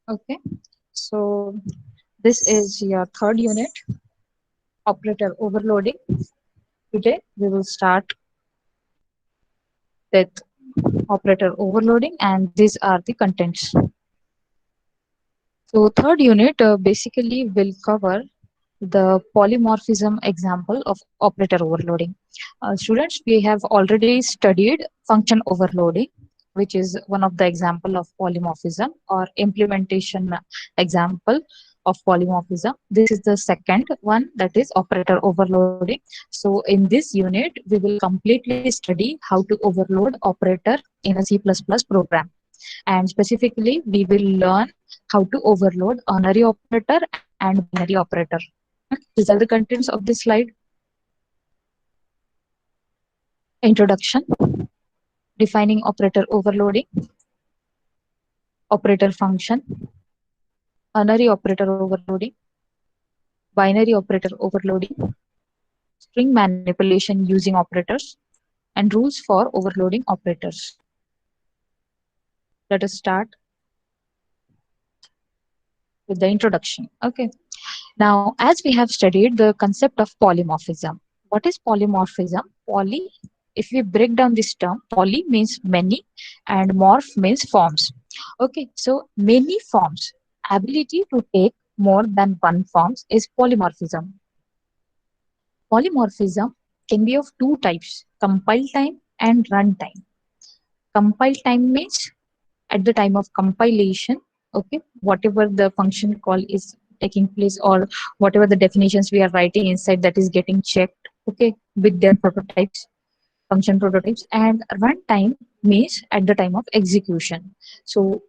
Okay, so this is your third unit, operator overloading. Today we will start with operator overloading, and these are the contents. So third unit basically will cover the polymorphism example of operator overloading. Students, we have already studied function overloading, which is one of the example of polymorphism or implementation example of polymorphism. This is the second one, that is operator overloading. So in this unit, we will completely study how to overload operator in a C++ program. And specifically, we will learn how to overload unary operator and binary operator. These are the contents of this slide. Introduction, defining operator overloading, operator function, unary operator overloading, binary operator overloading, string manipulation using operators, and rules for overloading operators. Let us start with the introduction. Okay. Now, as we have studied the concept of polymorphism, what is polymorphism? Poly, if we break down this term, poly means many and morph means forms. Okay, so many forms, ability to take more than one forms is polymorphism. Polymorphism can be of two types, compile time and runtime. Compile time means at the time of compilation, okay, whatever the function call is taking place or whatever the definitions we are writing inside, that is getting checked, okay, with their prototypes, function prototypes. And runtime means at the time of execution. So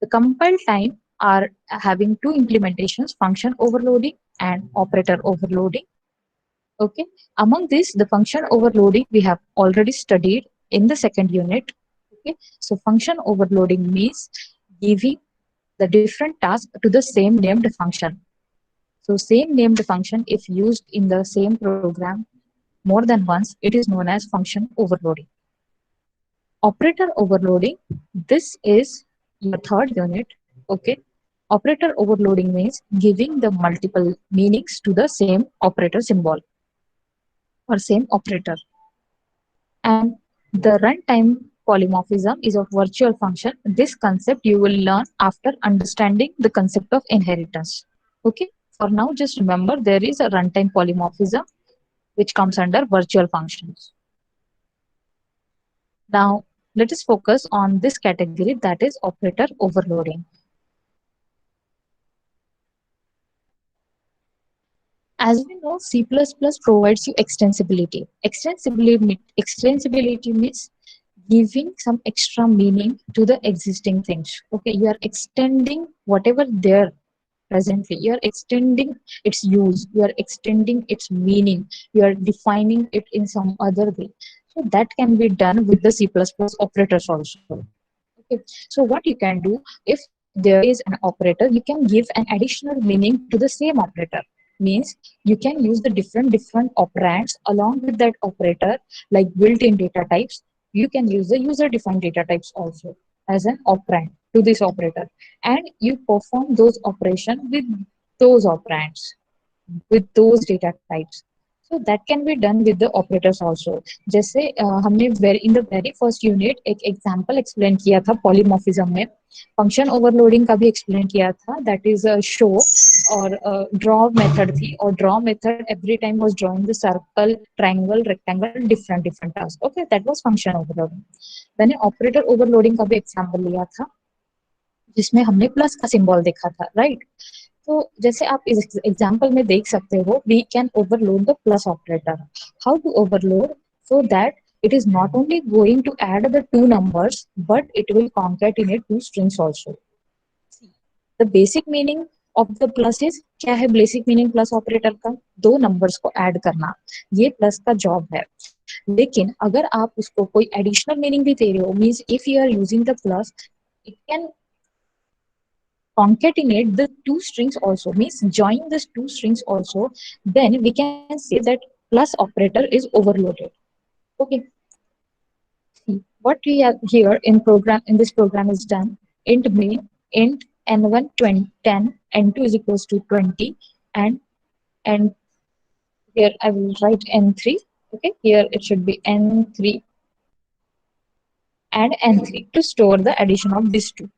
the compile time are having two implementations, function overloading and operator overloading. Okay, among this, the function overloading we have already studied in the second unit. Okay, so function overloading means giving the different task to the same named function. So same named function, if used in the same program more than once, it is known as function overloading. Operator overloading, this is your third unit. Okay, operator overloading means giving the multiple meanings to the same operator symbol or same operator. And the runtime polymorphism is of virtual function. This concept you will learn after understanding the concept of inheritance. Okay, for now just remember there is a runtime polymorphism which comes under virtual functions. Now let us focus on this category, that is operator overloading. As we know, C++ provides you extensibility. Extensibility means giving some extra meaning to the existing things. Okay, you are extending whatever there presently. You are extending its use. You are extending its meaning. You are defining it in some other way. So that can be done with the C++ operators also. Okay, so what you can do, if there is an operator, you can give an additional meaning to the same operator. Means you can use the different operands along with that operator, like built-in data types. You can use the user-defined data types also as an operand to this operator, and you perform those operations with those operands, with those data types. So that can be done with the operators also. जैसे हमने in the very first unit एक example explain किया था polymorphism में, function overloading का भी explain किया था, that is a show और draw method थी, और draw method every time was drawing the circle, triangle, rectangle, different tasks. Okay, that was function overloading. मैंने operator overloading का भी example लिया था जिसमें हमने प्लस का सिंबल देखा था, राइट? तो जैसे आप इस एग्जांपल में देख सकते हो, we can overload the plus operator. How to overload? So that it is not only going to add the two numbers, but it will concatenate two strings also. The basic meaning of the plus is, क्या है basic meaning plus operator का? दो numbers को add करना, ये plus का job है. लेकिन अगर आप उसको कोई एडिशनल मीनिंग भी दे रहे हो, means if you are using the plus, it can concatenate the two strings also, means join these two strings also, then we can say that plus operator is overloaded. Okay, see what we have here in program, in this program is done. Int main, int n1 20, 10, n2 is equals to 20, and here I will write n3. Okay, here it should be n3 and n3 to store the addition of these two.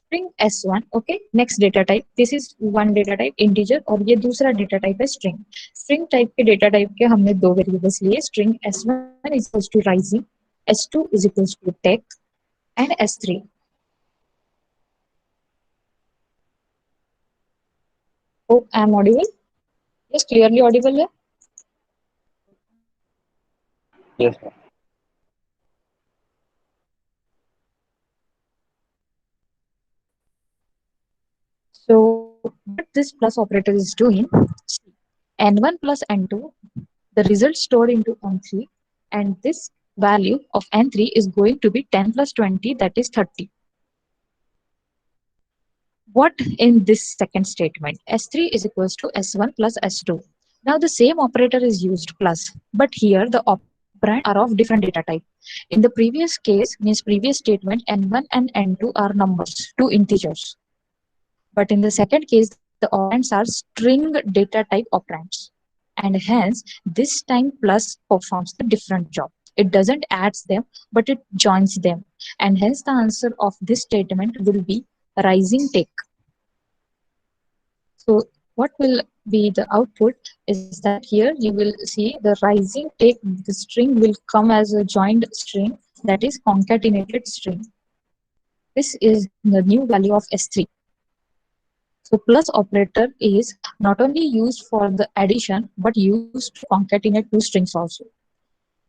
String s1. Okay, next data type, this is one data type integer और ये दूसरा data type है string. String type के data type के हमने दो variables लिए. String s1 is equals to rising, s2 is equals to tech, and s3. Hope I am audible. Yes, clearly audible है. Yes, ma'am. So what this plus operator is doing, n1 plus n2, the result stored into n3, and this value of n3 is going to be 10 plus 20, that is 30. What in this second statement? S3 is equals to S1 plus S2. Now the same operator is used plus, but here the operands are of different data type. In the previous case, means previous statement, N1 and N2 are numbers, two integers. But in the second case, the operands are string data type operands. And hence, this time plus performs the different job. It doesn't add them, but it joins them. And hence, the answer of this statement will be rising take. So what will be the output is that here you will see the rising take, the string will come as a joined string, that is concatenated string. This is the new value of S3. So plus operator is not only used for the addition but used to concatenate two strings also.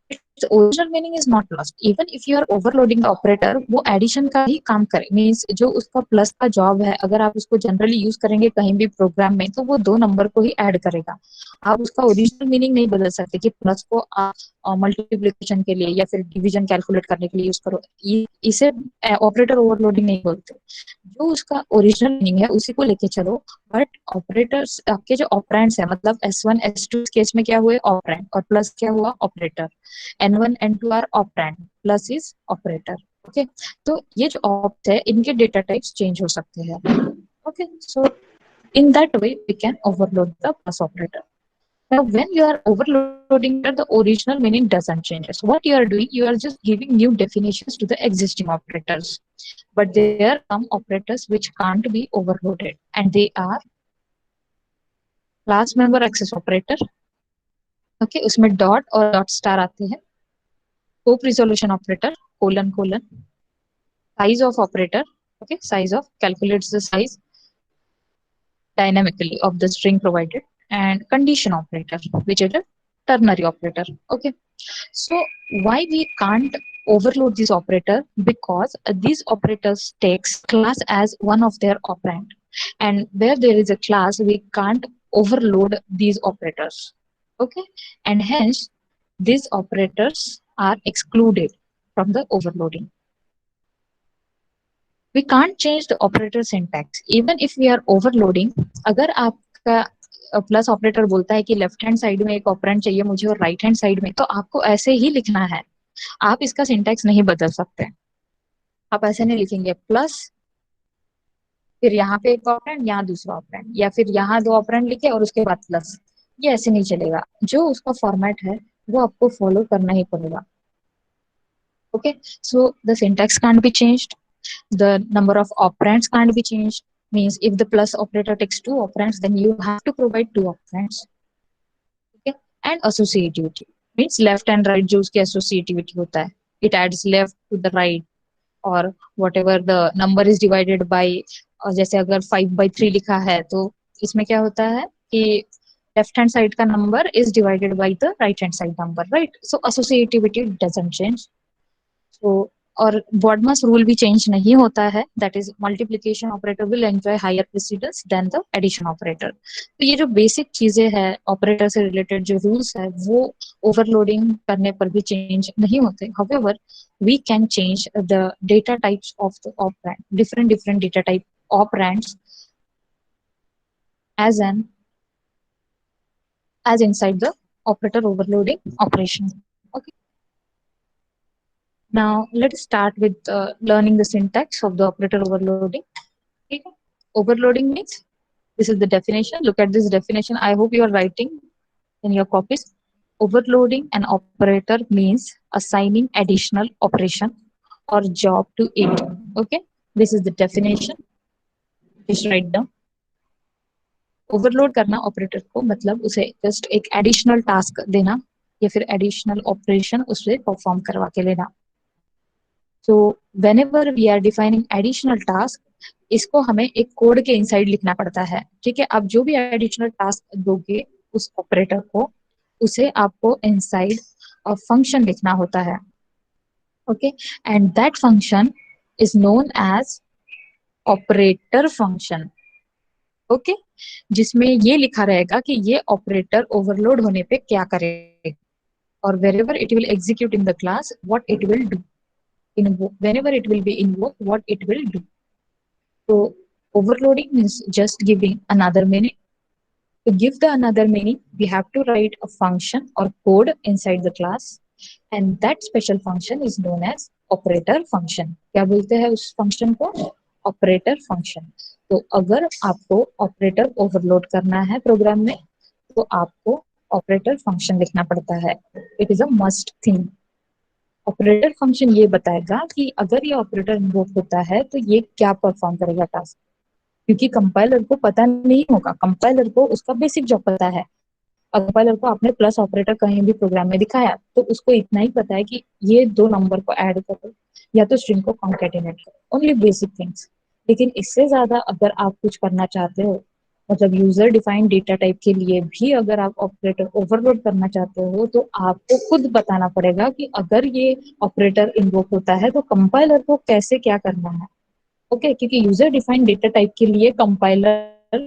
Its original meaning is not lost. Even if you are overloading the operator, वो addition का ही काम करे. Means जो उसका plus का job है, अगर आप उसको generally use करेंगे कहीं भी program में, तो वो दो number को ही add करेगा. आप उसका original meaning नहीं बदल सकते कि plus को आप multiplication के लिए या फिर division calculate करने के लिए use करो. इसे operator overloading नहीं बोलते. जो उसका ओरिजिनल मीनिंग है उसी को लेके चलो. बट ऑपरेटर्स आपके जो ऑपरेंड्स है, मतलब S1 S2 केस में क्या हुए ऑपरेंड, और प्लस क्या हुआ operator. N1 N2 are operand, plus is operator. Okay, तो ये जो ऑप्ट है इनके डेटा टाइप्स चेंज हो सकते हैं. Okay, so in that way we can overload the plus operator. Now when you are overloading here, the original meaning doesn't change. So what you are doing, you are just giving new definitions to the existing operators. But there are some operators which can't be overloaded, and they are class member access operator. Okay, उसमें dot और dot star आते हैं. Scope resolution operator, colon colon. Size of operator. Okay, size of calculates the size dynamically of the string provided, and condition operator, which is a ternary operator. Okay, so why we can't overload this operator? Because these operators takes class as one of their operand, and where there is a class we can't overload these operators. Okay, and hence these operators are excluded from the overloading. We can't change the operator syntax even if we are overloading. अगर आपका plus operator बोलता है कि left hand side में एक operand चाहिए मुझे और राइट हैंड साइड में, तो आपको ऐसे ही लिखना है. आप इसका सिंटैक्स नहीं बदल सकते. आप ऐसे नहीं लिखेंगे प्लस फिर यहाँ पे एक ऑपरेंड, यहाँ दूसरा ऑपरेंड, या फिर यहाँ दो ऑपरेंड लिखे और उसके बाद प्लस. ये ऐसे नहीं चलेगा. जो उसका फॉर्मेट है वो आपको फॉलो करना ही पड़ेगा. Okay, so the syntax can't be changed, the number of operands can't be changed. Means if the plus operator takes two operands, then you have to provide two operands. Okay, and associativity means left and right जो उसकी associativity होता है, it adds left to the right, or whatever the number is divided by. और जैसे अगर 5/3 लिखा है तो इसमें क्या होता है कि left hand side का number is divided by the right hand side number, right? So associativity doesn't change. So और BODMAS रूल भी चेंज नहीं होता है, that is multiplication operator will enjoy higher precedence than the addition operator. तो ये जो basic चीजें हैं ऑपरेटर से रिलेटेड जो रूल्स है वो ओवरलोडिंग करने पर भी चेंज नहीं होते. However we can change the data types of the operand, different data type operands as inside the operator overloading operation. Okay. Now let's start with learning the syntax of the operator overloading. Okay. Overloading means, this is the definition. Look at this definition. I hope you are writing in your copies. Overloading an operator means assigning additional operation or job to it. Okay, this is the definition. Just write down. Overload करना operator को मतलब उसे just एक additional task देना या फिर additional operation उससे perform करवा के लेना. So whenever we are defining additional task, इसको हमें एक कोड के इनसाइड लिखना पड़ता है. ठीक है, आप जो भी एडिशनल टास्क दोगे उस ऑपरेटर को, उसे आपको इनसाइड फंक्शन लिखना होता है. Okay, and that function is known as operator function. Okay, जिसमें ये लिखा रहेगा कि ये ऑपरेटर ओवरलोड होने पे क्या करेगा और wherever it will execute in the class what it will do, whenever it will be invoked what it will do. So overloading means just giving another meaning. To give the another meaning we have to write a function or code inside the class and that special function is known as operator function. क्या बोलते हैं उस function को? Operator function. तो अगर आपको operator overload करना है प्रोग्राम में तो आपको ऑपरेटर फंक्शन लिखना पड़ता है. It is a must thing. Operator function ये बताएगा कि अगर ये ऑपरेटर इन्वोक होता है तो ये क्या परफॉर्म करेगा टास्क, क्योंकि कंपाइलर को पता नहीं होगा. कंपाइलर को उसका बेसिक जॉब पता है. कंपाइलर को आपने प्लस ऑपरेटर कहीं भी प्रोग्राम में दिखाया तो उसको इतना ही पता है कि ये दो नंबर को ऐड करो या तो स्ट्रिंग को कॉन्केटिनेट करो, ओनली बेसिक थिंग्स. लेकिन इससे ज्यादा अगर आप कुछ करना चाहते हो, मतलब यूजर डिफाइंड डेटा टाइप के लिए भी अगर आप ऑपरेटर ओवरलोड करना चाहते हो तो आपको खुद बताना पड़ेगा कि अगर ये ऑपरेटर इन्वोक होता है तो कंपाइलर को कैसे क्या करना है. ओके, क्योंकि यूजर डिफाइंड डेटा टाइप के लिए कंपाइलर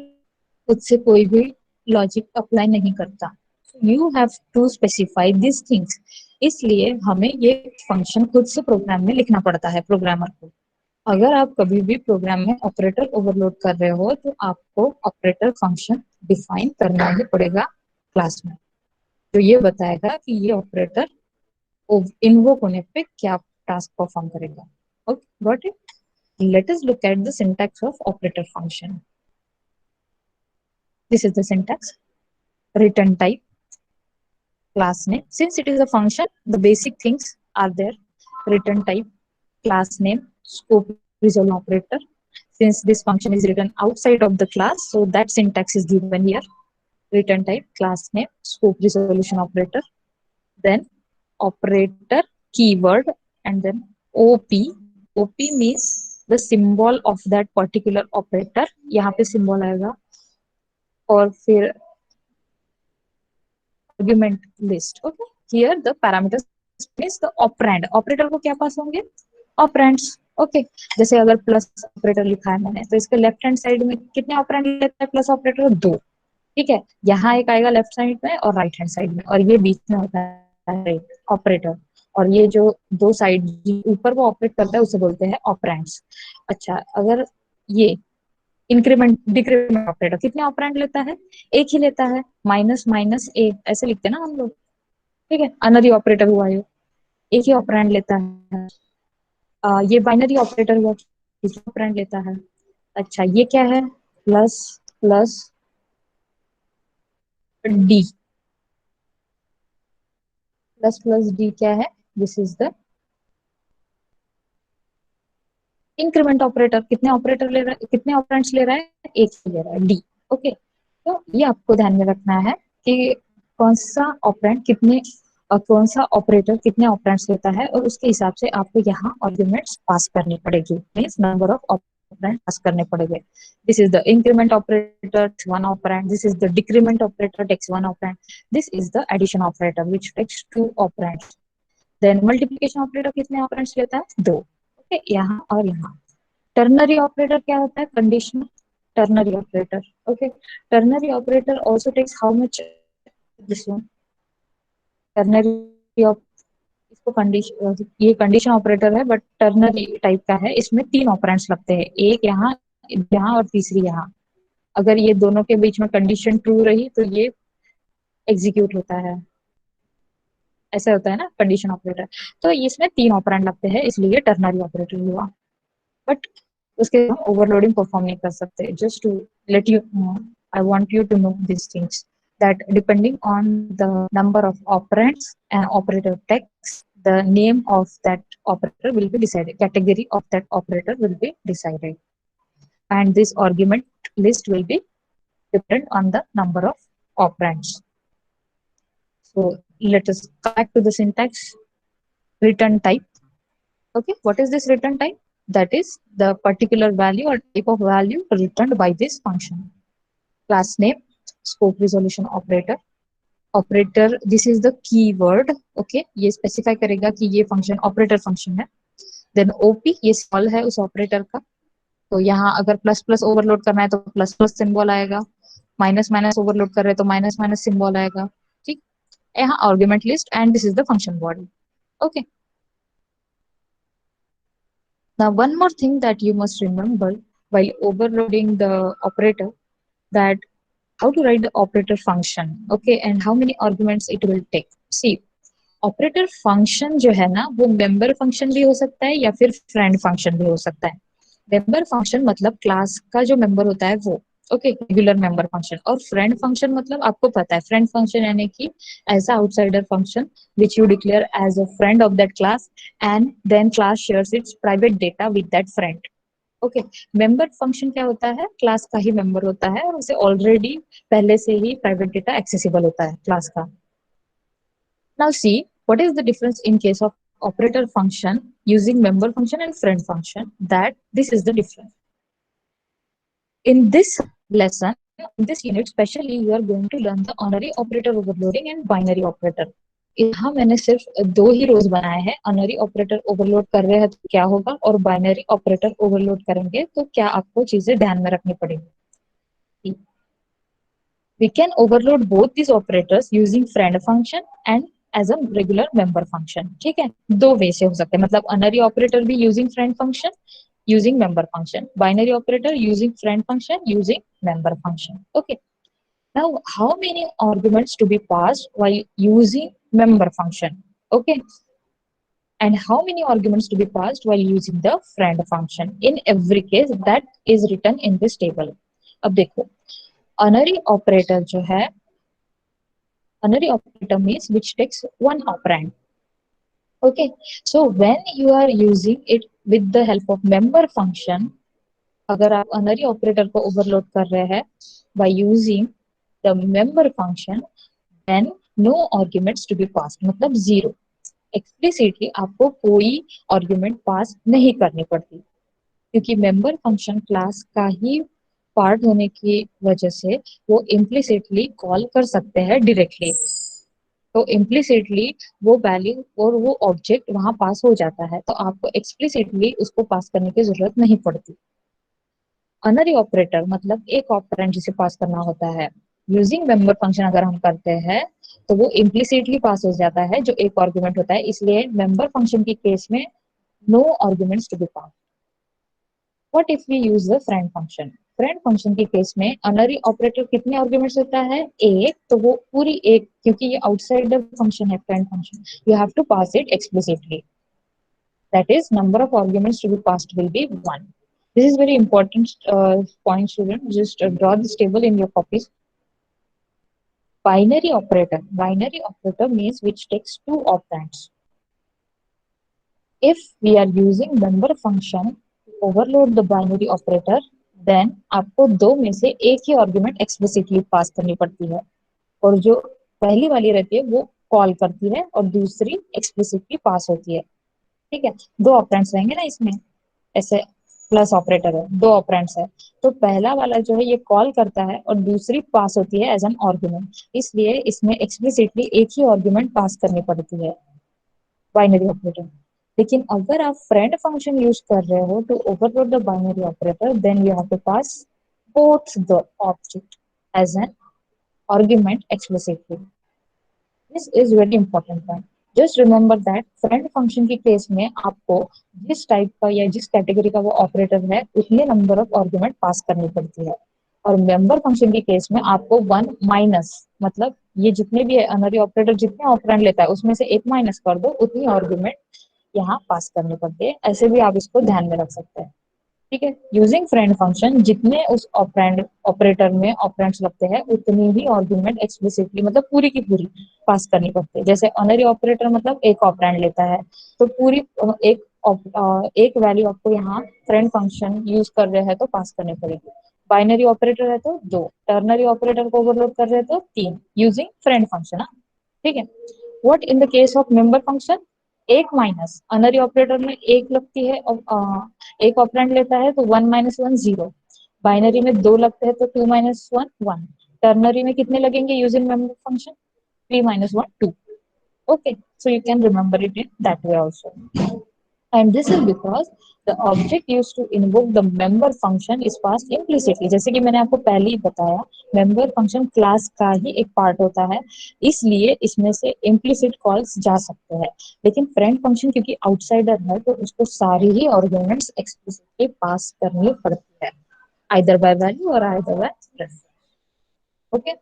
खुद से कोई भी लॉजिक अप्लाई नहीं करता. You have to specify this things. इसलिए हमें ये फंक्शन खुद से प्रोग्राम में लिखना पड़ता है प्रोग्रामर को. अगर आप कभी भी प्रोग्राम में ऑपरेटर ओवरलोड कर रहे हो तो आपको ऑपरेटर फंक्शन डिफाइन करना ही पड़ेगा क्लास में, तो ये बताएगा कि ये ऑपरेटर इन्वोक होने पे क्या टास्क परफॉर्म करेगा. Okay, got it. Let us look at the syntax of operator function. This is the syntax. Return type, class name. Since it is a function, the basic things are there. Return type, class name, scope resolve operator. Since this function is written outside of the class, so that syntax is given here. Return type, class name, scope resolution operator. Then operator keyword and then OP. OP means the symbol of that particular operator. यहाँ पे symbol आएगा और फिर argument list. Okay, here the parameters is the operand. Operator को क्या पास होंगे? Operands. Okay, जैसे अगर प्लस ऑपरेटर लिखा है मैंने तो इसके लेफ्ट हैंड साइड में कितने ऑपरेंड लेता है प्लस ऑपरेटर? दो. ठीक है, यहाँ एक आएगा लेफ्ट साइड में और राइट हैंड साइड में और ये बीच में होता है ऑपरेटर. और ये जो दो साइड ऊपर वो ऑपरेट करता है उसे बोलते हैं ऑपरेंड्स. अच्छा, अगर ये इंक्रीमेंट डिक्रीमेंट ऑपरेटर कितने ऑपरेंड लेता है? एक ही लेता है. माइनस माइनस ए ऐसे लिखते हैं ना हम लोग. ठीक है, अनरी ऑपरेटर हुआ ये, एक ही ऑपरेंड लेता है. ये बाइनरी ऑपरेटर हुआ, कितने ऑपरेंड लेता है? अच्छा, ये क्या है? Plus plus D. Plus plus D क्या है? This is the increment operator. कितने ऑपरेटर ले रहा है, कितने ऑपरेंड्स ले रहा है? एक ही ले रहा है, डी. ओके, तो ये आपको ध्यान में रखना है कि कौन सा ऑपरेंड कितने और कौन सा ऑपरेटर कितने ऑपरेंड्स लेता है और उसके हिसाब से आपको यहाँ आर्ग्यूमेंट्स पास करनी पड़ेगी. Means number of operand pass करने पड़ेंगे. This is the increment operator, one operand. This is the decrement operator, takes one operand. This is the addition operator which takes two operands. Then multiplication operator कितने operands लेता है? दो. Okay, यहाँ और यहाँ. Ternary operator क्या होता है? Conditional ternary operator. Okay, ternary operator also takes how much? This one ternary. इसको कंडीशन, ये कंडीशन ऑपरेटर है बट टर्नरी टाइप का है. इसमें तीन ऑपरेंड्स लगते हैं, एक यहाँ, यहाँ और तीसरी यहाँ. अगर ये दोनों के बीच में कंडीशन ट्रू रही तो ये एग्जीक्यूट होता है. ऐसा होता है ना कंडीशन ऑपरेटर. तो इसमें तीन ऑपरेंड लगते हैं इसलिए टर्नरी ऑपरेटर हुआ. बट उसके हम ओवरलोडिंग परफॉर्म नहीं कर सकते. Just to let you I want you to know these things that depending on the number of operands an operator takes, the name of that operator will be decided. Category of that operator will be decided, and this argument list will be dependent on the number of operands. So let us come back to the syntax. Return type. Okay, what is this return type? That is the particular value or type of value returned by this function. Class name, scope resolution operator. Operator this is the keyword. Okay, ये specify करेगा कि ये function operator function है. Then OP, ये symbol है उस operator का. तो यहाँ अगर प्लस प्लस ओवरलोड करना है तो प्लस प्लस सिंबल आएगा. माइनस माइनस ओवरलोड कर रहे हैं तो माइनस माइनस सिंबल आएगा. ठीक. यहाँ argument list and this is the function body. Okay. Now one more thing that you must remember while overloading the operator, that how to write the operator function. Okay, and how many arguments it will take. See, operator function जो है ना वो member function भी हो सकता है या फिर फ्रेंड फंक्शन भी हो सकता है. मेंबर फंक्शन मतलब क्लास का जो मेंबर होता है वो. Okay, regular member function. और फ्रेंड फंक्शन मतलब आपको पता है फ्रेंड फंक्शन यानी कि as a outsider function which you declare as a friend of that class and then class shares its private data with that friend. Okay. Member function क्या होता है? क्लास का ही मेंबर होता है और उसे ऑलरेडी पहले से ही प्राइवेट डेटा एक्सेसिबल होता है क्लास का. Now see, what is the difference in case of operator function using member function and friend function? That this is the difference. In this lesson, in this unit, especially you are going to learn the honorary operator overloading and binary operator. यहाँ मैंने सिर्फ दो ही रोज बनाए हैं. अनरी operator overload कर रहे हैं तो क्या होगा और बाइनरी ऑपरेटर ओवरलोड करेंगे तो क्या आपको चीजें ध्यान में रखनी पड़ेगी. We can overload both these operators using friend function and as a regular member function. ठीक है, दो वे से हो सकते हैं. मतलब अनरी ऑपरेटर भी using friend function, using member function. Binary operator using friend function, using member function. Okay. Now, how many arguments to be passed while using member function? Okay. And how many arguments to be passed while using the friend function? In every case, that is written in this table. अब देखो, अनरी operator जो है, अनरी operator means which takes one operand. Okay, so when you are using it with the help of member function, अगर आप अनरी operator को overload कर रहे हैं by using the member function, then no arguments to be passed, मतलब zero. Explicitly आपको कोई argument pass नहीं करनी पड़ती क्योंकि मेंबर फंक्शन क्लास का ही पार्ट होने की वजह से वो इम्प्लिसिटली कॉल कर सकते हैं डायरेक्टली. तो इम्प्लिसिटली वो वैल्यू और वो ऑब्जेक्ट वहां पास हो जाता है, तो आपको एक्सप्लिसिटली उसको पास करने की जरूरत नहीं पड़ती. अनरी ऑपरेटर मतलब एक ऑपरेंड जिसे पास करना होता है. यूजिंग मेंबर फंक्शन अगर हम करते हैं तो वो इम्प्लिसिटली पास हो जाता है जो एक आर्गुमेंट होता है. इसलिए मेंबर फंक्शन की केस में no arguments to be pass. What if we use the friend function? Friend function की केस में अनरी ऑपरेटर कितने आर्गुमेंट्स होता है? एक. तो वो पूरी एक, क्योंकि ये आउटसाइडर फंक्शन है friend function, you have to pass it explicitly. That is, number of arguments to be passed will be 1. This is very important point, student. Just draw this table in your copies. Binary operator. Binary operator means which takes two operands. If we are using member function to overload the binary operator, then आपको दो में से एक ही argument explicitly पास करनी पड़ती है और जो पहली वाली रहती है वो कॉल करती है और दूसरी एक्सप्लिसिटली पास होती है. ठीक है, दो ऑपरेंड्स रहेंगे ना इसमें, ऐसे प्लस ऑपरेटर है, दो ऑपरेंड्स है, तो पहला वाला जो है ये कॉल करता है और दूसरी पास होती है एज एन आर्गुमेंट. इसलिए इसमें एक्सप्लिसिटली एक ही आर्गुमेंट पास करनी पड़ती है बाइनरी ऑपरेटर. लेकिन अगर आप फ्रेंड फंक्शन यूज कर रहे हो to overload the binary operator, then you have to pass both the object as an argument explicitly. This is very important point. Just remember that friend function की case में आपको जिस type का या जिस कैटेगरी का वो ऑपरेटर है उतने नंबर ऑफ आर्गुमेंट पास करनी पड़ती है. और मेंबर फंक्शन की केस में आपको वन माइनस, मतलब ये जितने भी है अनरी ऑपरेटर जितने ऑपरेंड लेता है उसमें से एक माइनस कर दो, उतनी आर्गुमेंट यहाँ पास करनी पड़ती है. ऐसे भी आप इसको ध्यान में रख सकते हैं. ठीक है। यूजिंग फ्रेंड फंक्शन, जितने उस ऑपरेंड ऑपरेटर में ऑपरेंड्स लगते हैं उतनी ही आर्गुमेंट एक्सप्लिसिटली मतलब पूरी की पूरी पास करनी पड़ती है। जैसे अनरी ऑपरेटर मतलब एक ऑपरेंड लेता है, तो पूरी एक वैल्यू आपको यहाँ फ्रेंड फंक्शन यूज कर रहे हैं तो पास करनी पड़ेगी। बाइनरी ऑपरेटर है तो दो, टर्नरी ऑपरेटर को ओवरलोड कर रहे हैं तो तीन, यूजिंग फ्रेंड फंक्शन। ठीक है। What in the case of member function, एक माइनस अनरी ऑपरेटर में एक लगती है और एक ऑपरेंड लेता है तो one minus one zero, binary में दो लगते हैं तो two minus one one, ternary में कितने लगेंगे using member function, three minus one two. Okay, so you can remember it in that way also. And this is because the object used to invoke the member function is passed implicitly। जैसे कि मैंने आपको पहले ही बताया, member function class का ही एक part होता है, इसलिए इसमें से implicit कॉल्स जा सकते हैं। लेकिन फ्रेंड फंक्शन क्योंकि आउटसाइडर है तो उसको सारी ही आर्गुमेंट्स एक्सप्लिसिटली पास करनी पड़ती है, either by value or either by reference। Okay,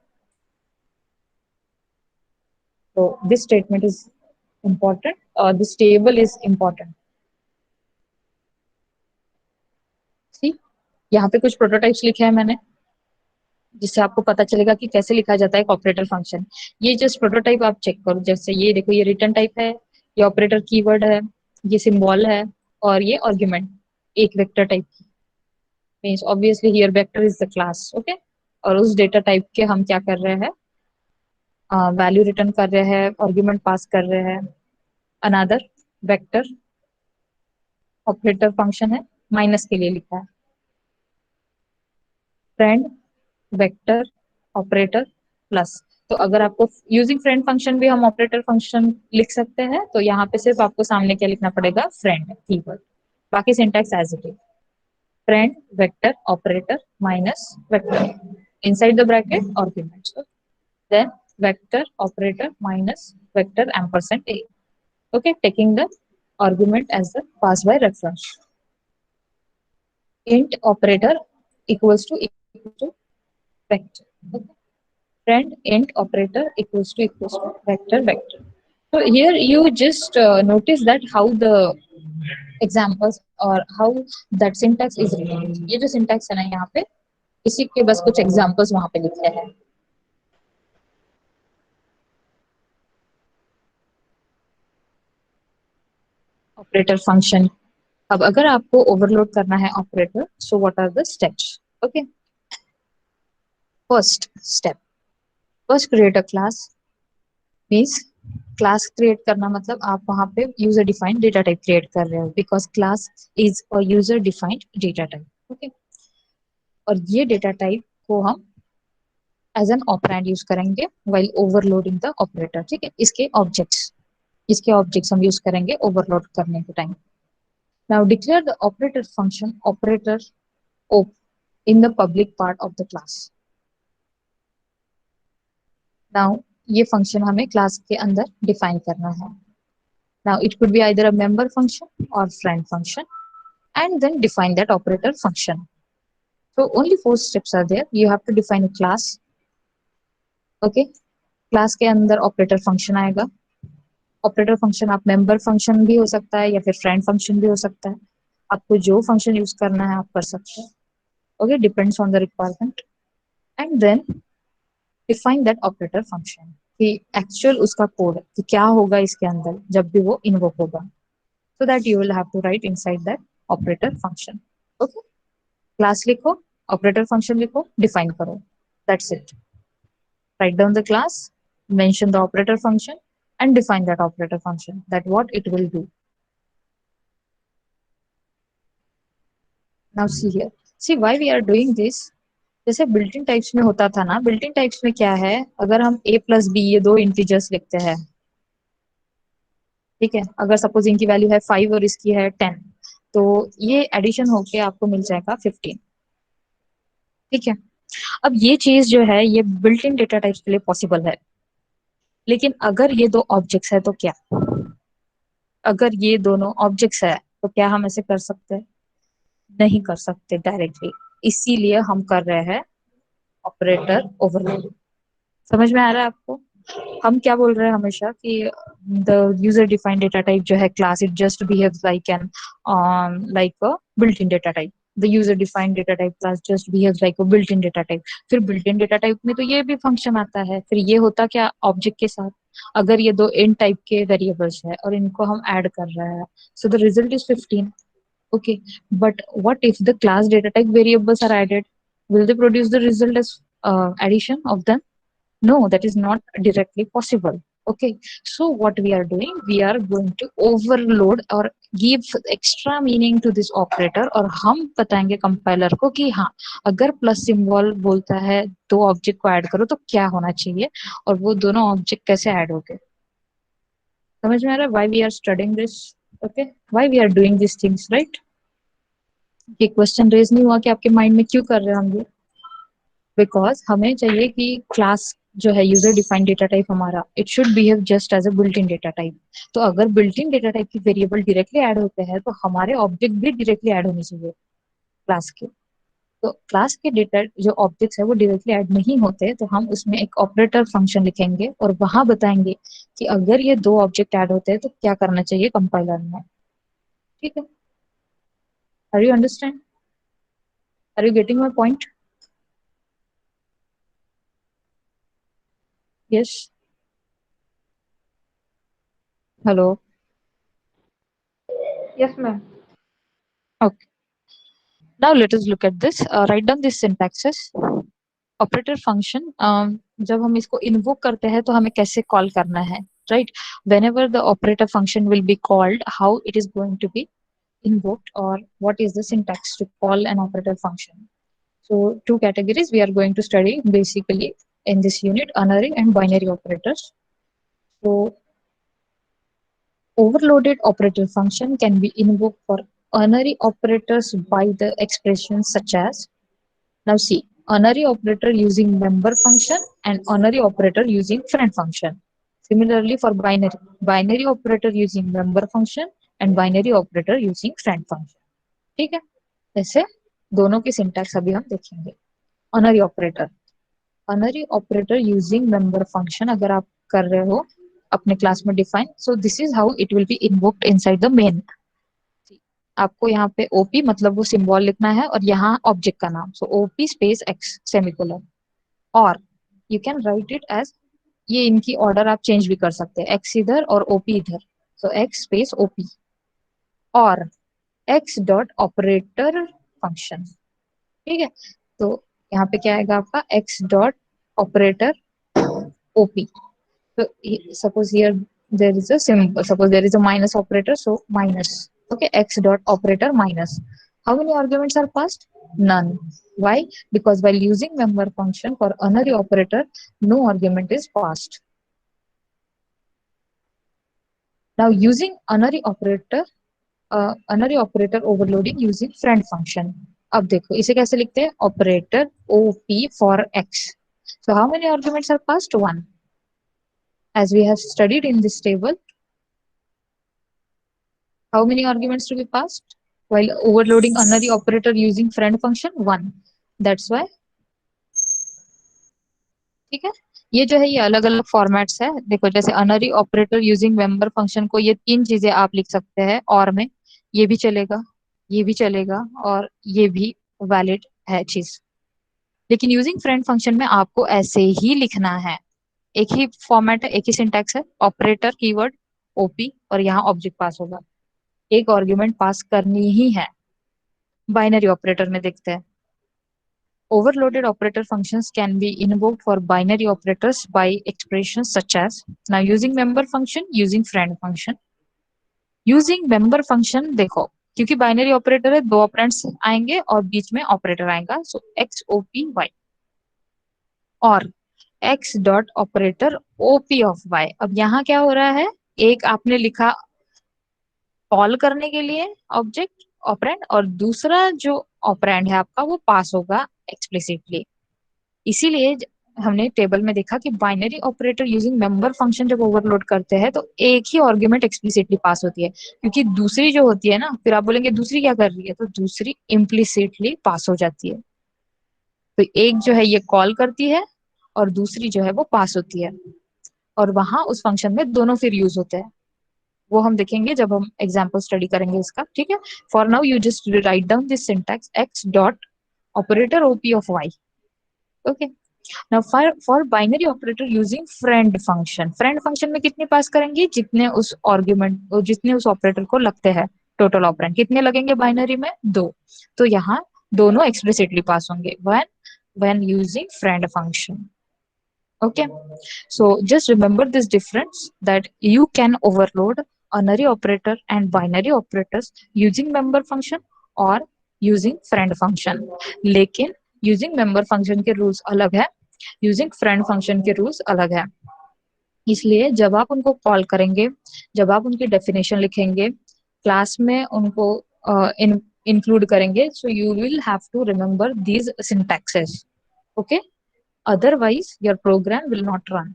so this statement is important, or this table is important। See, यहाँ पे कुछ प्रोटोटाइप्स लिखे हैं मैंने, जिससे आपको पता चलेगा कि कैसे लिखा जाता है एक ऑपरेटर फंक्शन। ये जस्ट प्रोटोटाइप आप चेक करो, जैसे ये देखो, ये रिटर्न टाइप है, ये ऑपरेटर कीवर्ड है, ये सिंबल है, और ये आर्गुमेंट एक वेक्टर टाइप की। Means obviously here vector is the class. Okay, और उस डेटा टाइप के हम क्या कर रहे हैं, वैल्यू रिटर्न कर रहे हैं, आर्गुमेंट पास कर रहे हैं। अनदर वेक्टर ऑपरेटर फंक्शन है, माइनस के लिए लिखा है, फ्रेंड वेक्टर ऑपरेटर प्लस। तो अगर आपको यूजिंग फ्रेंड फंक्शन भी हम ऑपरेटर फंक्शन लिख सकते हैं, तो यहाँ पे सिर्फ आपको सामने क्या लिखना पड़ेगा, फ्रेंड कीवर्ड, बाकी syntax as it is, friend vector operator minus vector inside the bracket arguments, then vector operator minus vector ampersand a। okay, taking the argument as the pass by reference। int operator equals to vector। Okay? Friend int operator equals to vector vector। So here you just notice that how the examples or how that syntax is written। ये जो syntax है ना यहाँ पे, इसी के बस कुछ examples वहाँ पे लिखे हैं। ऑपरेटर फंक्शन, अब अगर आपको ओवरलोड करना है operator, so what are the steps. Okay, first step, first create a class. Means class create करना मतलब आप वहां पे user defined data type create कर रहे हो, because class is a user defined data type. Okay, और ये डेटा टाइप को हम एज एन ऑपरेंड यूज करेंगे व्हाइल ओवरलोडिंग द ऑपरेटर। ठीक है, इसके ऑब्जेक्ट्स हम यूज करेंगे ओवरलोड करने के time. Now declare the operator function operator op in the public part of the class। Now ये फंक्शन हमें क्लास के अंदर डिफाइन करना है। Now it could be either a member function or friend function, and then define that operator function। So only four steps are there। You have to define a class। Okay, class के अंदर operator function आएगा। Operator function आप member function भी हो सकता है या फिर फ्रेंड फंक्शन भी हो सकता है, आपको जो फंक्शन यूज करना है आप कर सकते हैं। Okay, depends on the requirement. And then define that operator function, कि एक्चुअल उसका कोड कि क्या होगा इसके अंदर जब भी वो इन्वोक होगा, so that you will have to write inside that operator function। Okay, class लिखो, operator function लिखो, define करो, that's it। Write down the class, mention the operator function, and define that operator function, that what it will do। Now see here, see why we are doing this। जैसे built in types में होता था ना, built in types में क्या है, अगर हम a प्लस बी ये दो इंटीजर्स लिखते हैं, ठीक है, अगर सपोज इनकी वैल्यू है 5 और इसकी है 10, तो ये एडिशन होके आपको मिल जाएगा 15। ठीक है, अब ये चीज जो है ये बिल्ट इन डेटा टाइप्स के लिए पॉसिबल है, लेकिन अगर ये दो ऑब्जेक्ट्स है तो क्या, अगर ये दोनों ऑब्जेक्ट्स है तो क्या हम ऐसे कर सकते हैं, नहीं कर सकते डायरेक्टली, इसीलिए हम कर रहे हैं ऑपरेटर ओवरलोड। समझ में आ रहा है आपको, हम क्या बोल रहे हैं हमेशा कि the user defined data type जो है class, it just behaves like an like a built in data type. The user defined data type class just behaves like a built in data type. फिर built in data type में तो ये भी function आता है, फिर ये होता क्या ऑब्जेक्ट के साथ, अगर ये दो इन टाइप के वेरिएबल्स है और इनको हम ऐड कर रहे हैं, so the result is 15। Okay, but what if the class data type variables are added? Will they produce the result as addition of them? No, that is not directly possible. Okay, so what we are doing, we are going to overload or give extra meaning to this operator, और हम बताएंगे compiler को कि हाँ, अगर plus symbol बोलता है दो ऑब्जेक्ट को ऐड करो तो क्या होना चाहिए, और वो दोनों ऑब्जेक्ट कैसे ऐड होंगे। समझ में आ रहा है? Why we are studying this? Okay, why we are doing these things, right? ये क्वेश्चन रेज नहीं हुआ कि आपके माइंड में क्यों कर रहे हैं हम ये? बिकॉज हमें चाहिए कि क्लास जो है यूजर डिफाइंड डेटा टाइप हमारा, it should behave just as a built in data type. तो अगर बिल्ट इन डेटा टाइप की वेरिएबल डायरेक्टली ऐड होते हैं तो हमारे ऑब्जेक्ट भी डायरेक्टली ऐड होने चाहिए क्लास के। तो क्लास के डेटा जो ऑब्जेक्ट्स है वो डायरेक्टली ऐड नहीं होते, तो हम उसमें एक ऑपरेटर फंक्शन लिखेंगे और वहां बताएंगे कि अगर ये दो ऑब्जेक्ट ऐड होते हैं तो क्या करना चाहिए कंपाइलर में। ठीक है? Are you understand? Are you getting my point? Yes. Hello. Yes, ma'am. Okay. Now let us look at this. Write down this syntaxes. Operator function. जब हम इसको invoke करते हैं तो हमें कैसे call करना है, right? Whenever the operator function will be called, how it is going to be invoked, or what is the syntax to call an operator function. So two categories we are going to study basically in this unit: unary and binary operators. So overloaded operator function can be invoked for unary operators by the expressions such as. Now see, unary operator using member function and unary operator using friend function. Similarly for binary operator using member function and binary operator using friend function. ठीक है? ऐसे दोनों की syntax अभी हम देखेंगे। unary operator, unary operator using member function अगर आप कर रहे हो अपने क्लास में define, so this is how it will be invoked inside the main. आपको यहाँ पे ओपी मतलब वो सिंबल लिखना है और यहाँ ऑब्जेक्ट का नाम, so OP space X semicolon, और you can write it as, ये इनकी ऑर्डर आप चेंज भी कर सकते हैं, एक्स इधर और ओपी इधर, सो एक्स स्पेस ओपी और एक्स डॉट ऑपरेटर फंक्शन। ठीक है? तो यहाँ पे क्या आएगा आपका x dot operator OP. So suppose here there is a symbol, suppose there is a minus operator, so minus. Okay, x dot operator minus. How many arguments are passed? None. Why? Because while using member function for unary operator, no argument is passed. Now using unary operator overloading using friend function. अब देखो इसे कैसे लिखते हैं, operator op for x. So how many arguments are passed? One. As we have studied in this table, how many arguments to be passed while overloading unary operator using friend function? One. That's why. ठीक है? ये जो है ये अलग अलग formats है। देखो जैसे अनरी ऑपरेटर यूजिंग मेंबर फंक्शन को ये तीन चीजें आप लिख सकते हैं और में, ये भी चलेगा, ये भी चलेगा और ये भी वैलिड है चीज। लेकिन यूजिंग फ्रेंड फंक्शन में आपको ऐसे ही लिखना है, एक ही फॉर्मेट है, एक ही सिंटैक्स है, ऑपरेटर कीवर्ड ओपी और यहाँ ऑब्जेक्ट पास होगा, एक आर्ग्यूमेंट पास करनी ही है। बाइनरी ऑपरेटर में देखते हैं, overloaded operator functions can be invoked for binary operators by expressions such as, now using member function, using friend function. Using member function देखो, क्योंकि बाइनरी ऑपरेटर है, दो ऑपरेंड्स आएंगे और बीच में ऑपरेटर आएगा, so X O P Y, और X dot operator OP of Y. अब यहाँ क्या हो रहा है, एक आपने लिखा कॉल करने के लिए ऑब्जेक्ट ऑपरेंड, और दूसरा जो ऑपरेंड है आपका वो पास होगा एक्सप्लिसिटली। इसीलिए हमने टेबल में देखा कि binary operator using member function जब ओवरलोड करते हैं तो एक ही आर्गुमेंट एक्सप्लिसिटली पास होती है, क्योंकि दूसरी जो होती है ना, फिर आप बोलेंगे दूसरी क्या कर रही है, तो दूसरी इम्प्लिसिटली पास हो जाती है। तो एक जो है ये कॉल करती है और दूसरी जो है वो पास होती है, और वहां उस फंक्शन में दोनों फिर यूज होते हैं। वो हम देखेंगे जब हम एग्जाम्पल स्टडी करेंगे इसका, ठीक है। For now you just write down this syntax X dot operator OP of Y, okay. Now for binary operator using friend function, friend function में कितने पास करेंगे, जितने उस आर्ग्यूमेंट, जितने उस ऑपरेटर को लगते हैं, टोटल ऑपरेंड कितने लगेंगे बाइनरी में, दो। तो यहाँ दोनों एक्सप्लिसिटली पास होंगे when using friend function, okay. So just remember this difference, that you can overload unary operator and binary operators using member function or using friend function, लेकिन using member function के rules अलग है, using friend function के rules अलग है। इसलिए जब आप उनको कॉल करेंगे, जब आप उनकी डेफिनेशन लिखेंगे, क्लास में उनको इंक्लूड करेंगे, so you will have to remember these syntaxes, okay. Otherwise, your program will not run.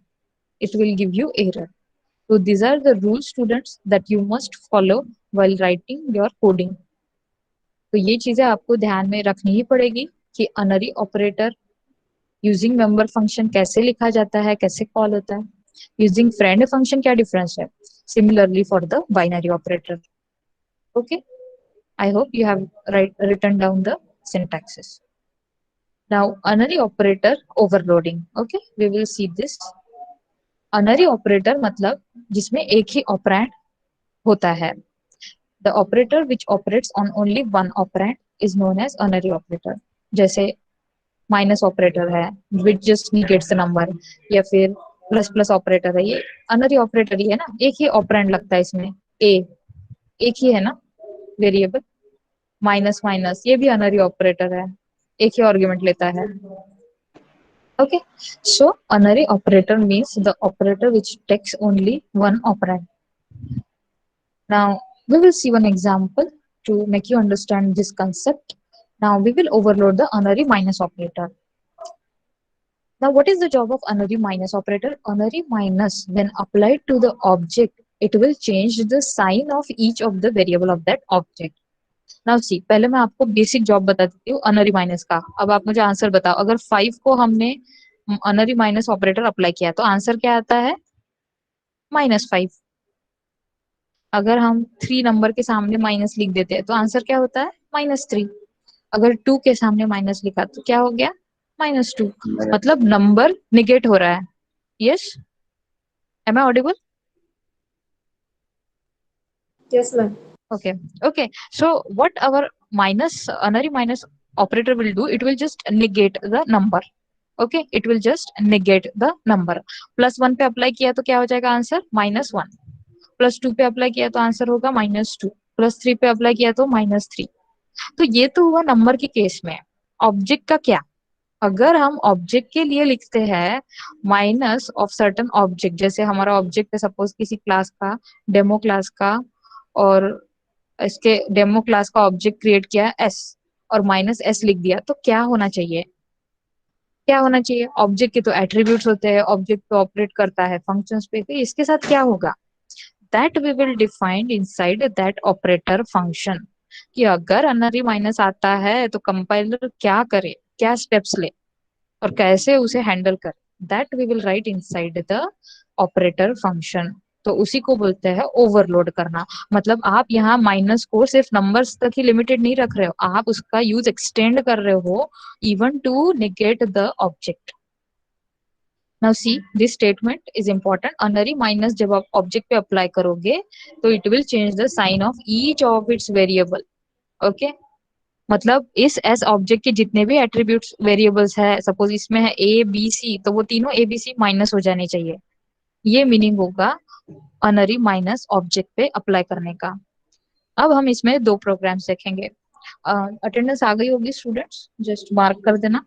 It will give you error. So these are the rules, students, that you must follow while writing your coding. तो ये चीजें आपको ध्यान में रखनी ही पड़ेगी कि अनरी operator using member function कैसे लिखा जाता है, कैसे कॉल होता है, यूजिंग फ्रेंड फंक्शन क्या डिफरेंस है, similarly for the binary operator, okay. I hope you have written down the syntaxes. Now, unary operator overloading. Okay, we will see this. Unary operator मतलब जिसमें एक ही ऑपरेंड होता है। The operator which operates on only one operand is known as unary operator. जैसे minus operator है which just negates the number, या फिर प्लस प्लस ऑपरेटर है, ये अनरी ऑपरेटर ही है ना, एक ही ऑपरेंड लगता है इसमें, ए एक ही है ना वेरिएबल। माइनस माइनस ये भी अनरी ऑपरेटर है, एक ही आर्ग्यूमेंट लेता है, okay. So unary operator means the operator which takes only one operand. Now we will see one example to make you understand this concept. Now we will overload the unary minus operator. Now what is the job of unary minus operator? Unary minus, when applied to the object, it will change the sign of each of the variable of that object. Now see, पहले मैं आपको basic job बता देती हूँ अनरी minus का। अब आप मुझे आंसर बताओ, अगर 5 को हमने अनरी माइनस ऑपरेटर अप्लाई किया तो आंसर क्या आता है, -5। अगर हम 3 नंबर के सामने माइनस लिख देते हैं तो आंसर क्या होता है, -3। अगर 2 के सामने माइनस लिखा तो क्या हो गया, -2। मतलब नंबर निगेट हो रहा है। Yes, am I audible? Yes, ma'am. Okay, okay. So what our minus unary minus operator will do, it will just negate the number. Okay, it will just negate the number. +1 पे apply किया तो क्या हो जाएगा answer, -1। +2 पे apply किया तो answer होगा -2। +3 पे अप्लाई किया तो -3। तो ये तो हुआ नंबर के केस में। ऑब्जेक्ट का क्या, अगर हम ऑब्जेक्ट के लिए लिखते हैं माइनस ऑफ सर्टन ऑब्जेक्ट, जैसे हमारा ऑब्जेक्ट है सपोज किसी क्लास का, डेमो क्लास का, और इसके डेमो क्लास का ऑब्जेक्ट क्रिएट किया एस और -s लिख दिया, तो क्या होना चाहिए, क्या होना चाहिए, ऑब्जेक्ट के तो एट्रीब्यूट्स होते हैं, ऑब्जेक्ट तो ऑपरेट करता है फंक्शंस पे, तो इसके साथ क्या होगा, that we will defined inside that operator function, कि अगर अनरी माइनस आता है तो कंपाइलर क्या करे, क्या स्टेप्स ले और कैसे उसे हैंडल करे, that we will write inside the operator function. तो उसी को बोलते हैं ओवरलोड करना। मतलब आप यहाँ माइनस को सिर्फ नंबर्स तक ही लिमिटेड नहीं रख रहे हो, आप उसका यूज एक्सटेंड कर रहे हो even to negate the object. Now see, this statement is important. Unary minus जब आप ऑब्जेक्ट पे अप्लाई करोगे तो it will change the sign of each of its variable, okay. मतलब इस एस ऑब्जेक्ट के जितने भी एट्रीब्यूट्स वेरिएबल्स है, सपोज इसमें है ए बी सी, तो वो तीनों ए बी सी माइनस हो जाने चाहिए। ये मीनिंग होगा अनरी माइनस ऑब्जेक्ट पे अप्लाई करने का। अब हम इसमें 2 प्रोग्राम्स देखेंगे। अटेंडेंस आ गई होगी स्टूडेंट्स, जस्ट मार्क कर देना।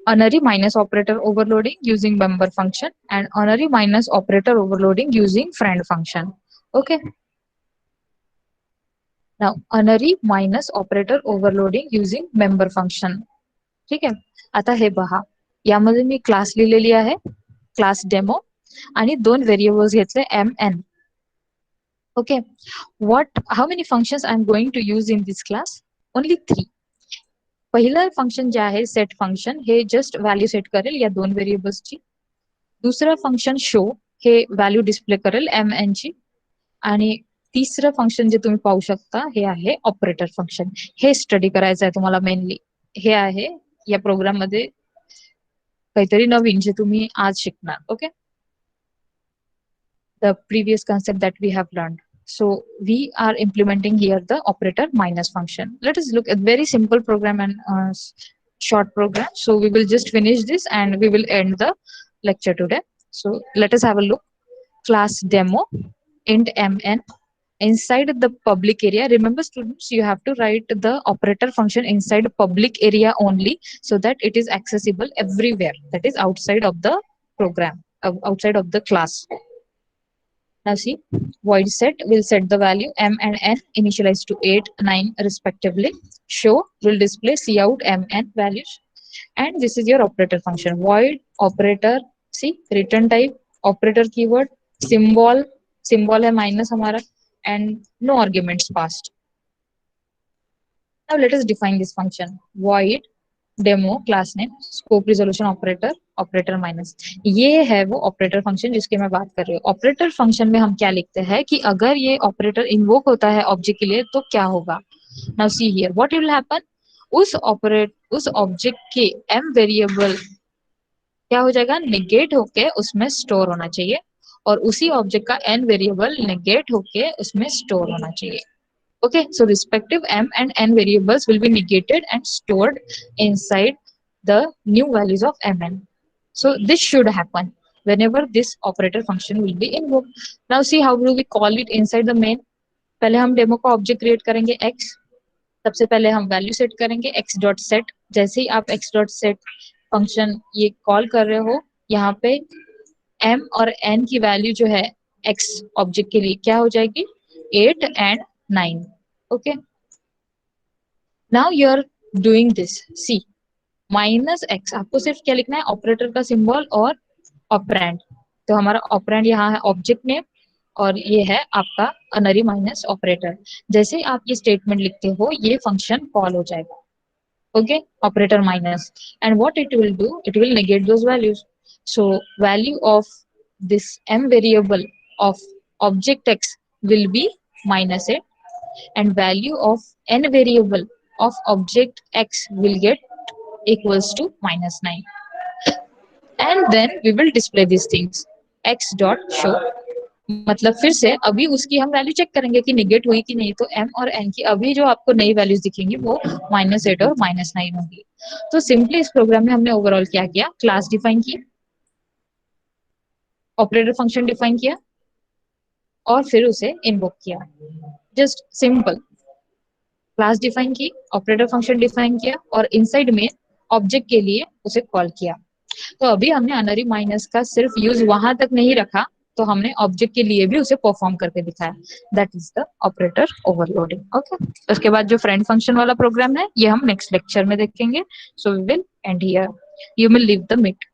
Unary minus operator overloading using member function and unary minus operator overloading using friend function, okay. Now unary minus operator overloading using member function, ठीक आहे। आता हे पहा, यामध्ये मी क्लास लिहिलेली आहे, क्लास डेमो, आणि 2 व्हेरिएबल्स घेतले M N, okay. How many functions I am going to use in this class, only 3। पहिलं फंक्शन जे आहे सेट फंक्शन, हे जस्ट व्हॅल्यू सेट करेल या 2 व्हेरिएबल्सची. दुसरं फंक्शन शो, हे व्हॅल्यू डिस्प्ले करेल एम एन ची. आणि तिसरं फंक्शन जे तुम्ही पाहू शकता हे आहे ऑपरेटर फंक्शन. हे स्टडी करायचं आहे तुम्हाला मेनली. हे आहे या प्रोग्राम मध्ये काहीतरी नवीन जे तुम्ही आज शिकणार. Okay, the previous concept that we have learned. So we are implementing here the operator minus function. Let us look at very simple program and short program. So we will just finish this and we will end the lecture today. So let us have a look. Class demo int mn inside the public area. Remember students, you have to write the operator function inside public area only, so that it is accessible everywhere, that is outside of the program, outside of the class. Now see, void set will set the value m and n initialized to 8, 9 respectively. Show will display cout m n values. And this is your operator function. Void operator, see, return type, operator keyword, symbol है minus हमारा, and no arguments passed. Now let us define this function. Void demo class name scope resolution operator operator minus, ये है वो operator function जिसकी मैं बात कर रही हूँ. ऑपरेटर फंक्शन में हम क्या लिखते हैं कि अगर ये ऑपरेटर इन्वोक होता है ऑब्जेक्ट के लिए तो क्या होगा. Now see here what will happen. उस ऑब्जेक्ट के एम वेरिएबल क्या हो जाएगा, नेगेट होके उसमें स्टोर होना चाहिए, और उसी ऑब्जेक्ट का एन वेरिएबल नेगेट होके उसमें स्टोर होना चाहिए. Okay, so respective m and n variables will be negated and stored inside the new values of mn. So this should happen whenever this operator function will be invoked. Now see how do we call it inside the main. पहले हम demo का object create करेंगे x. सबसे पहले हम value set करेंगे x dot set. जैसे ही आप x डॉट सेट फंक्शन ये कॉल कर रहे हो, यहाँ पे m और n की वैल्यू जो है x ऑब्जेक्ट के लिए क्या हो जाएगी, 8 and 9. Okay, now you are doing this. See, minus x आपको सिर्फ क्या लिखना है, ऑपरेटर का सिंबल और ऑपरेंड. तो हमारा ऑपरेंड यहाँ है ऑब्जेक्ट नेम, और ये है आपका अनरी माइनस ऑपरेटर. जैसे आप ये स्टेटमेंट लिखते हो ये फंक्शन कॉल हो जाएगा. Okay, operator minus, and what it will do, it will negate those values. So value of this m variable of object x will be -8, and value of n variable of object x will get equals to -9, and then we will display these things. X dot show मतलब फिर से अभी उसकी हम value check करेंगे कि negate हुई कि नहीं. तो m और n की अभी जो आपको नई वैल्यूज दिखेंगी वो -8 और -9 होंगी. तो सिंपली इस प्रोग्राम में हमने ओवरऑल क्या किया, क्लास डिफाइन की, ऑपरेटर फंक्शन डिफाइन किया, और फिर उसे इन्वोक किया. Just simple. क्लास डिफाइन की, ऑपरेटर फंक्शन डिफाइन किया, और इनसाइड में ऑब्जेक्ट के लिए उसे कॉल किया. तो अभी हमने अनरी माइनस का सिर्फ यूज वहां तक नहीं रखा, तो हमने ऑब्जेक्ट के लिए भी उसे परफॉर्म करके दिखाया. That is the operator overloading. Okay, उसके बाद जो फ्रेंड फंक्शन वाला प्रोग्राम है ये हम नेक्स्ट लेक्चर में देखेंगे. So we will end here. You will leave the meet.